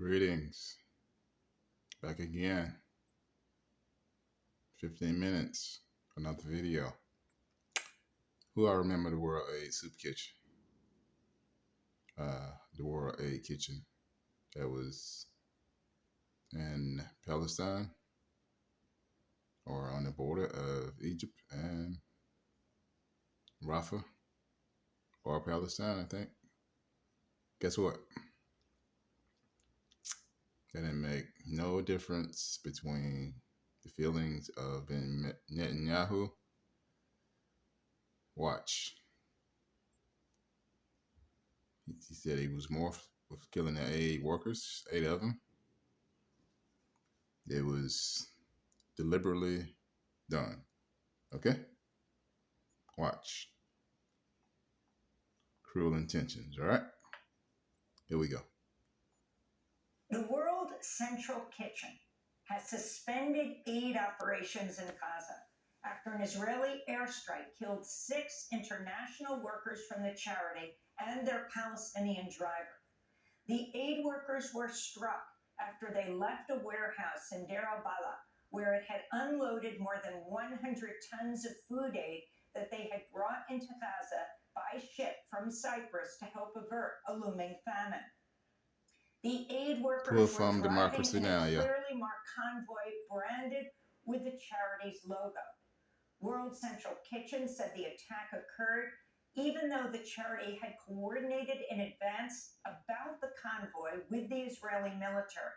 Greetings. Back again. 15 minutes. Another video. Who I remember the World Aid Soup Kitchen? The World Aid Kitchen that was in Palestine or on the border of Egypt and Rafah or Palestine, I think. Guess what? That didn't make no difference between the feelings of Netanyahu. Watch. He said he was more with killing the aid workers, 8 of them. It was deliberately done. Okay? Watch. Cruel intentions, all right? Here we go. The World Central Kitchen has suspended aid operations in Gaza after an Israeli airstrike killed 6 international workers from the charity and their Palestinian driver. The aid workers were struck after they left a warehouse in Deir al-Balah, where it had unloaded more than 100 tons of food aid that they had brought into Gaza by ship from Cyprus to help avert a looming famine. The aid workers were driving in a clearly marked convoy branded with the charity's logo. World Central Kitchen said the attack occurred even though the charity had coordinated in advance about the convoy with the Israeli military.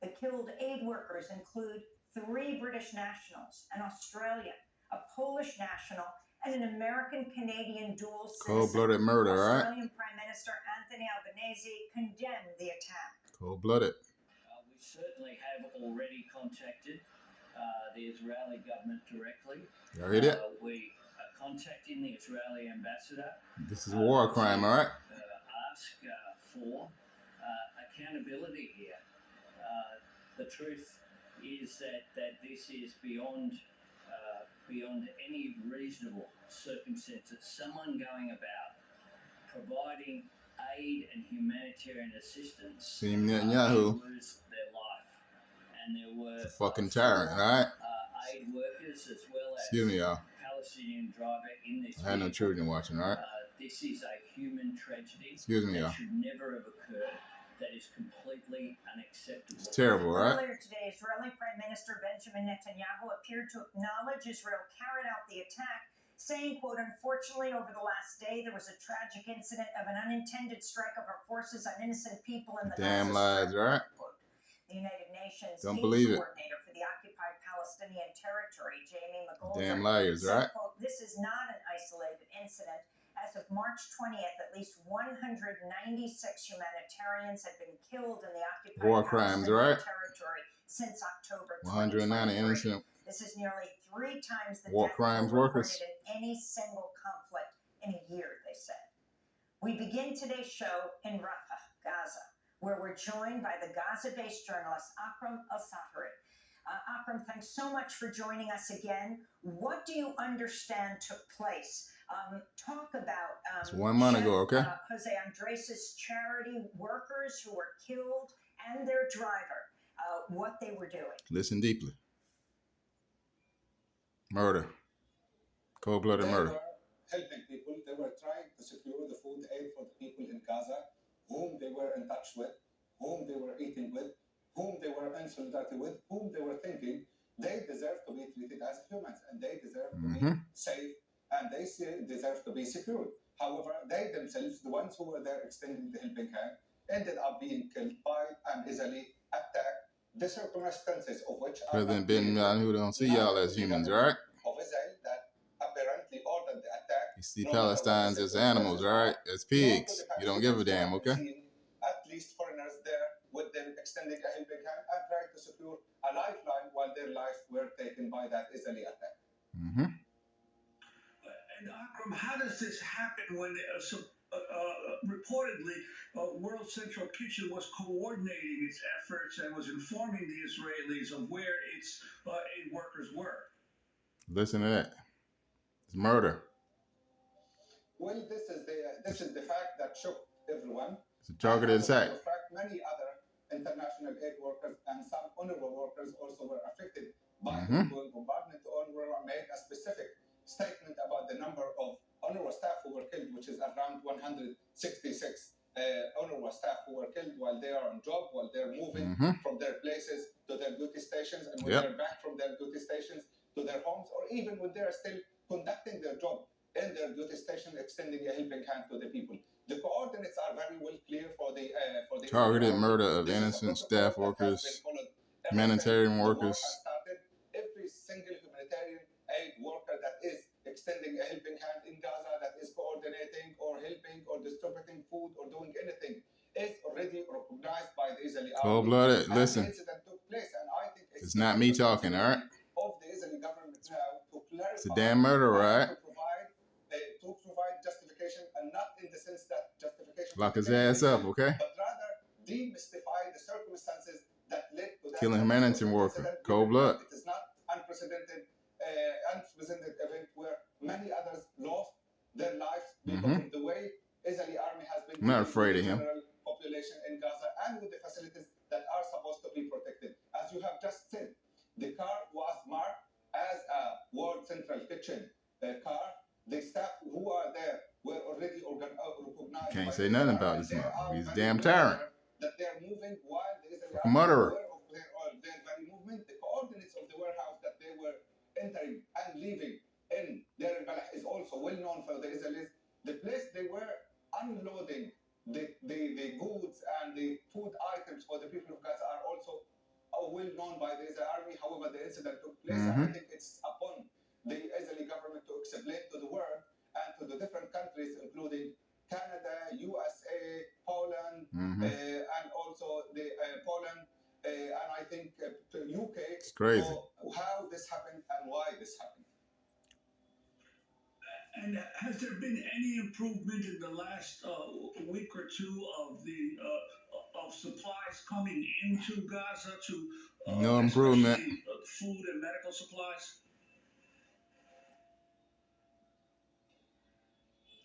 The killed aid workers include 3 British nationals, an Australian, a Polish national, and an American-Canadian dual citizen. Cold-blooded murder, right? Australian Prime Minister Anthony Albanese condemned the attack. Cold-blooded. We certainly have already contacted the Israeli government directly. You heard it? We are contacting the Israeli ambassador. This is a war crime, all right? Ask for accountability here. The truth is that this is beyond any reasonable circumstances. Someone going about providing aid and humanitarian assistance Team Netanyahu lose their life. And there were it's a fucking tyrant, all right? Aid workers as well as Excuse me, y'all. Palestinian driver in this. I had no children watching, all right? This is a human tragedy. Excuse me, y'all. That should never have occurred. That is completely unacceptable. It's terrible, right? Earlier today, Israeli Prime Minister Benjamin Netanyahu appeared to acknowledge Israel carried out the attack, saying, quote, unfortunately, over the last day, there was a tragic incident of an unintended strike of our forces on innocent people in the Damn Gaza lies, right? The United Nations Don't aid believe it. coordinator for the occupied Palestinian territory, Jamie McGoldrick, Damn liars, said, right? quote, this is not an isolated incident. As of March 20th, at least 196 humanitarians had been killed in the occupied War crimes, Palestinian right? territory since October 190 innocent. This is nearly 3 times the war death crimes reported workers in any single conflict in a year, they said. We begin today's show in Rafah, Gaza, where we're joined by the Gaza-based journalist Akram al-Sahri. Akram, thanks so much for joining us again. What do you understand took place? Talk about it's 1 month ago, okay? Jose Andres' charity workers who were killed and their driver, what they were doing. Listen deeply. Murder. Cold-blooded murder. Helping people. They were trying to secure the food aid for the people in Gaza, whom they were in touch with, whom they were eating with, whom they were in solidarity with, whom they were thinking they deserve to be treated as humans and they deserve to be safe and they deserve to be secured. However, they themselves, the ones who were there extending the helping hand, ended up being killed by an Israeli attack, the circumstances of which President Benji don't see y'all as humans, right? Of Israel that apparently ordered the attack. You see Palestinians as animals, right? As pigs. You don't give a damn, okay? At least foreigners there with them extending a helping hand and trying to secure a lifeline while their lives were taken by that Israeli attack. And Akram, how does this happen when reportedly World Central Kitchen was coordinating its efforts and was informing the Israelis of where its aid workers were? Listen to that. It's murder. Well, this is the fact that shocked everyone. It's a targeted attack. In fact, many other international workers also were affected by the ongoing bombardment. UNRWA made a specific statement about the number of UNRWA staff who were killed, which is around 166 UNRWA staff who were killed while they are on job, while they're moving from their places to their duty stations, and when they're back from their duty stations to their homes, or even when they're still conducting their job in their duty station, extending a helping hand to the people. The coordinates are very well clear for the targeted murder of innocent staff workers, humanitarian workers. Every single humanitarian aid worker that is extending a helping hand in Gaza, that is coordinating or helping or distributing food or doing anything, is already recognized by the Israeli army. Cold-blooded. Listen, the incident took place, and I think it's not me talking, all right? Of the Israeli government now to clarify, it's a damn murder, right? To provide justification, and not in the sense that justification. Lock his ass up, okay? But rather demystify the circumstances that led to that. Killing humanitarian worker, cold blood. It is not unprecedented event where many others lost their lives because of the way Israeli army has been. I'm not afraid of him. Population in Gaza and with the facilities that are supposed to be protected. As you have just said, the car was marked as a World Central Kitchen car. The staff who are there were already recognized. Can't say nothing about this man. He's a damn tyrant. That they are moving while the Israeli murderer. Their very movement, the coordinates of the warehouse that they were entering and leaving in Deir al-Balah is also well known for the Israelis. The place they were unloading the goods and the food items for the people of Gaza are also well known by the Israeli army. However, the incident took place, and I think it's upon the Israeli government to explain to the world and to the different countries, including Canada, USA, Poland, and also the Poland, and I think to UK. It's crazy. How this happened and why this happened. And has there been any improvement in the last week or two of the of supplies coming into Gaza to no improvement. Food and medical supplies?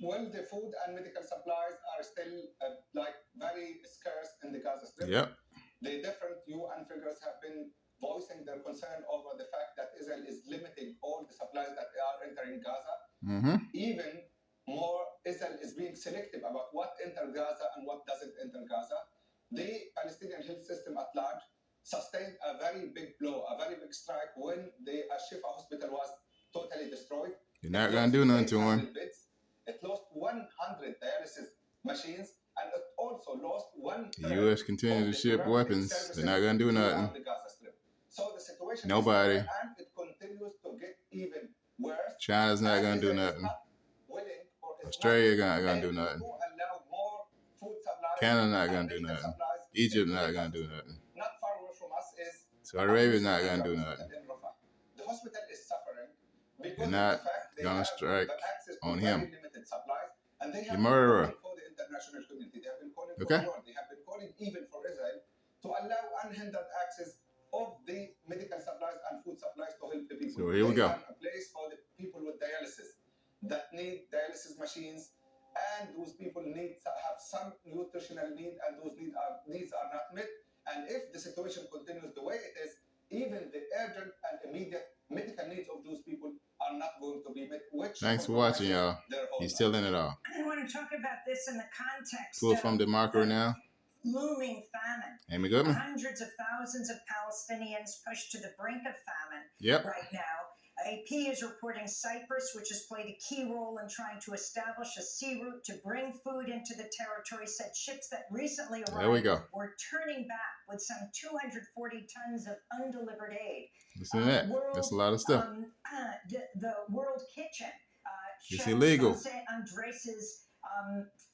Well, the food and medical supplies are still like very scarce in the Gaza Strip. Yep. The different UN figures have been voicing their concern over the fact that Israel is limiting all the supplies that are entering Gaza. Even more, Israel is being selective about what enters Gaza and what doesn't enter Gaza. The Palestinian health system at large sustained a very big blow, a very big strike when the Shifa hospital was totally destroyed. You're not going to do nothing to him. It lost 100 dialysis machines, and it also lost one. The U.S. continues to ship weapons. They're not going to do nothing. So the situation nobody. And it continues to get even worse. China's not going to do nothing. Australia not going to do nothing. Canada not going to do nothing. Egypt not going to do nothing. Not far away from us is Saudi Arabia not going to do nothing. The hospital is suffering because they're not going to strike on him. The murderer. For the international community, they have been calling okay. For war. They have been calling even for Israel to allow unhindered access of the medical supplies and food supplies to help the people. So here we go. A place for the people with dialysis that need dialysis machines, and those people need to have some nutritional need, and those needs are not met. And if the situation continues the way it is, even the urgent and immediate medical needs of those people are not going to be met. Thanks for watching, y'all. He's still in it all. I want to talk about this in the context Pull from the marker now. Looming famine. Amy Goodman. Hundreds of thousands of Palestinians pushed to the brink of famine right now. AP is reporting Cyprus, which has played a key role in trying to establish a sea route to bring food into the territory, said ships that recently arrived were turning back with some 240 tons of undelivered aid. Listen to that. That's a lot of stuff. The World Kitchen. It's illegal. Andres's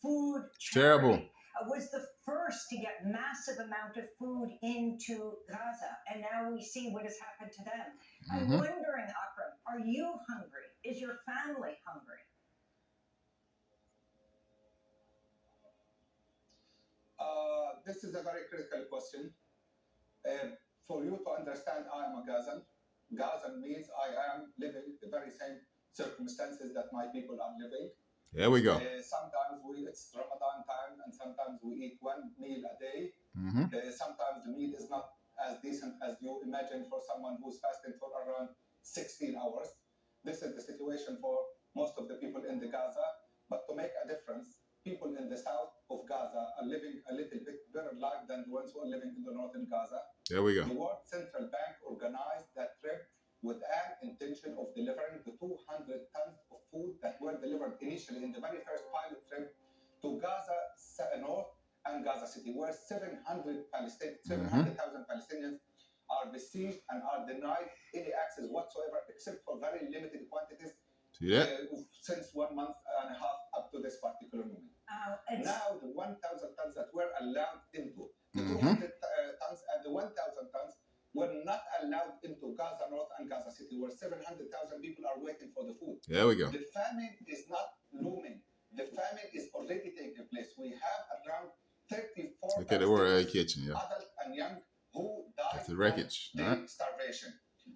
food terrible. Was the first to get massive amount of food into Gaza, and now we see what has happened to them. I'm wondering, Akram, are you hungry? Is your family hungry? This is a very critical question. For you to understand, I am a Gazan. Gazan means I am living the very same circumstances that my people are living. There we go. Sometimes it's Ramadan time, and sometimes we eat one meal a day. Sometimes the meal is not as decent as you imagine. imagine for someone who's fasting for around 16 hours. This is the situation for most of the people in the Gaza. But to make a difference, people in the south of Gaza are living a little bit better life than the ones who are living in the northern Gaza. There we go. The World Central Bank organized that trip with an intention of delivering the 200 tons of food that were delivered initially in the very first pilot trip to Gaza North and Gaza City, where 700,000 Palestinians are besieged and are denied any access whatsoever, except for very limited quantities. See that? Since 1 month and a half up to this particular moment. Now the 1,000 tons that were allowed into, the 200 tons and the 1,000 tons were not allowed into Gaza North and Gaza City, where 700,000 people are waiting for the food. There we go. The famine is not looming. The famine is already taking place. We have around 34 Look at the word kitchen, yeah. adult and young who died That's the wreckage, from right? starvation.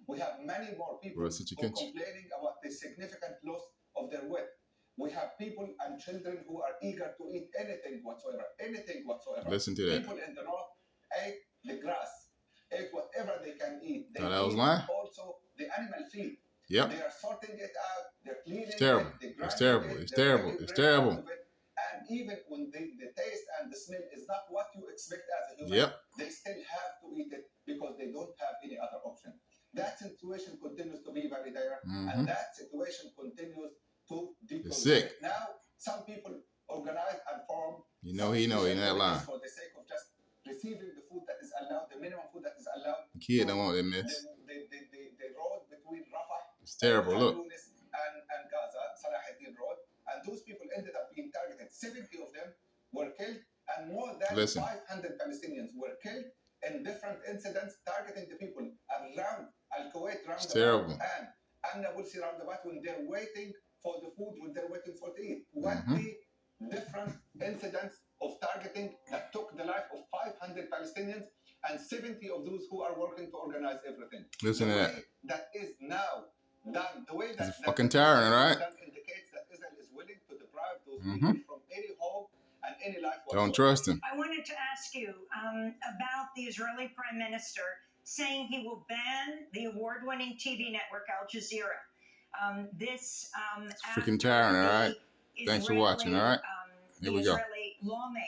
We have many more people Where who is it are complaining about the significant loss of their weight. We have people and children who are eager to eat anything whatsoever. Anything whatsoever. Listen to that. People in the north ate the grass, ate whatever they can eat. They Thought I was eat lying? also the animal feed. Yep. They are sorting it out. They're cleaning It's terrible. it. It's terrible. It's terrible. It's terrible. And even when the taste and the smell is not what you expect as a human, Yep. they still have to eat it because they don't have any other option. That situation continues to be very dire, and that situation continues to deepen. Sick. Now, some people organize and form. You know he know he not lying. For the sake of just receiving the food that is allowed, the minimum food that is allowed. The kid don't want that mess. The road between Rafah, It's terrible. Look. and Gaza, Salahuddin Road, and those people ended up being targeted. 70 of them were killed, and more than 500 Palestinians were killed in different incidents targeting the people around Al-Kuwait roundabout and An-Nabulsi roundabout when they're waiting for the food, when they're waiting for to eat. 20 different incidents of targeting that took the life of 500 Palestinians and 70 of those who are working to organize everything. Listen to that. That is now done. The way that it's fucking tiring, right? indicates that Israel is willing to deprive those people from any hope and any life whatsoever. Don't trust him. I wanted to ask you about the Israeli Prime Minister saying he will ban the award-winning TV network Al Jazeera. It's freaking tiring, all right? Thanks for watching, all right? Here we go. Israeli lawmaker